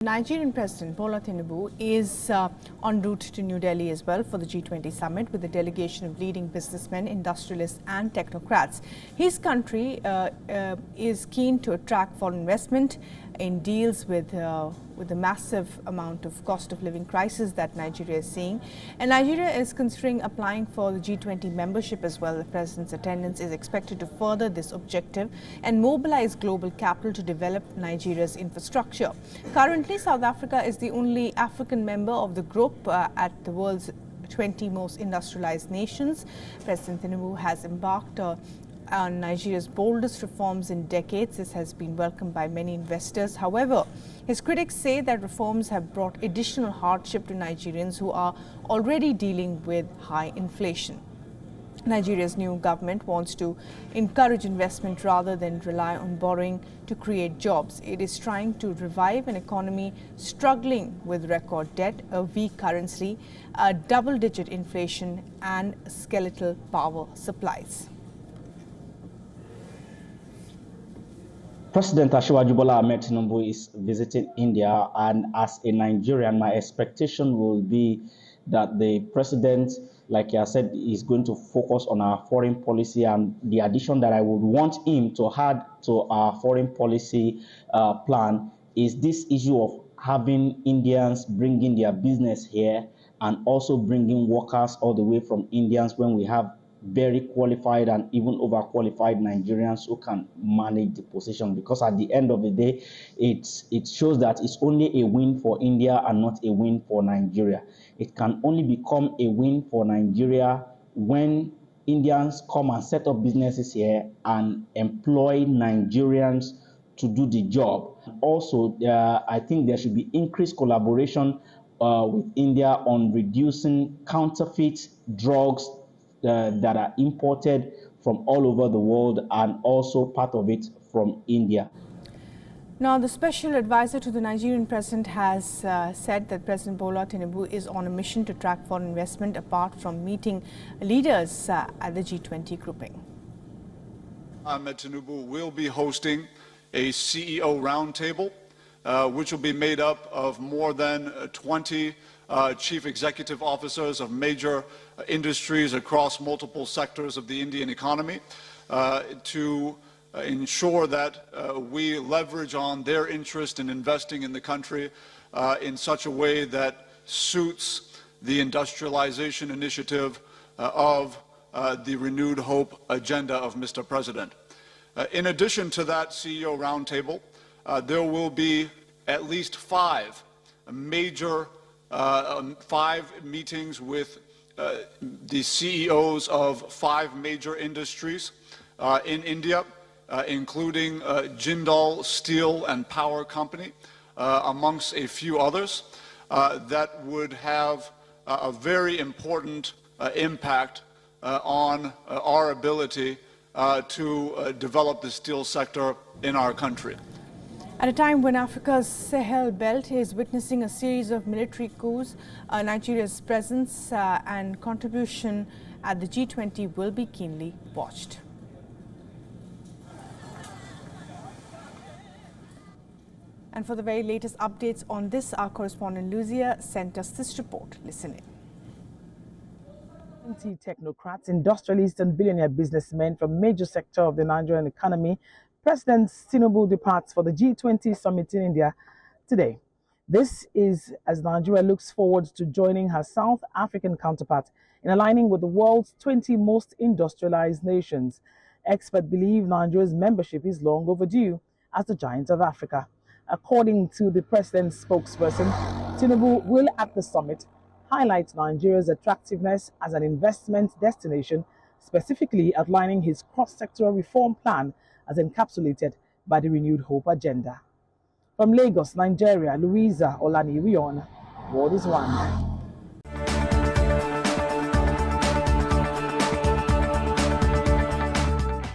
Nigerian President Bola Tinubu is en route to New Delhi as well for the G20 summit with a delegation of leading businessmen, industrialists and technocrats. His country is keen to attract foreign investment in deals with the massive amount of cost of living crisis that Nigeria is seeing. And Nigeria is considering applying for the G20 membership as well. The president's attendance is expected to further this objective and mobilize global capital to develop Nigeria's infrastructure. Currently, South Africa is the only African member of the group at the world's 20 most industrialized nations. President Tinubu has embarked on Nigeria's boldest reforms in decades. This has been welcomed by many investors. However, his critics say that reforms have brought additional hardship to Nigerians who are already dealing with high inflation. Nigeria's new government wants to encourage investment rather than rely on borrowing to create jobs. It is trying to revive an economy struggling with record debt, a weak currency, a double-digit inflation and skeletal power supplies. President Bola Ahmed Tinubu is visiting India, and as a Nigerian, my expectation will be that the president, like I said, is going to focus on our foreign policy, and the addition that I would want him to add to our foreign policy plan is this issue of having Indians bringing their business here and also bringing workers all the way from Indians when we have very qualified and even overqualified Nigerians who can manage the position, because at the end of the day, it shows that it's only a win for India and not a win for Nigeria. It can only become a win for Nigeria when Indians come and set up businesses here and employ Nigerians to do the job. Also, I think there should be increased collaboration with India on reducing counterfeit drugs that are imported from all over the world, and also part of it from India. Now, the special advisor to the Nigerian president has said that President Bola Tinubu is on a mission to attract foreign investment apart from meeting leaders at the G20 grouping. Ahmed Tinubu will be hosting a CEO roundtable, which will be made up of more than 20 chief executive officers of major industries across multiple sectors of the Indian economy to ensure that we leverage on their interest in investing in the country in such a way that suits the industrialization initiative of the renewed hope agenda of Mr. President. In addition to that CEO roundtable, there will be at least five meetings with the CEOs of five major industries in India, including Jindal Steel and Power Company, amongst a few others, that would have a very important impact on our ability to develop the steel sector in our country. At a time when Africa's Sahel belt is witnessing a series of military coups, Nigeria's presence and contribution at the G20 will be keenly watched. And for the very latest updates on this, our correspondent Lucia sent us this report. Listen in. Technocrats, industrialists and billionaire businessmen from major sector of the Nigerian economy, President Tinubu departs for the G20 summit in India today. This is as Nigeria looks forward to joining her South African counterpart in aligning with the world's 20 most industrialized nations. Experts believe Nigeria's membership is long overdue as the giant of Africa. According to the president's spokesperson, Tinubu will at the summit highlight Nigeria's attractiveness as an investment destination, specifically outlining his cross-sectoral reform plan as encapsulated by the renewed hope agenda. From Lagos, Nigeria, Louisa Olaniwion, World is One.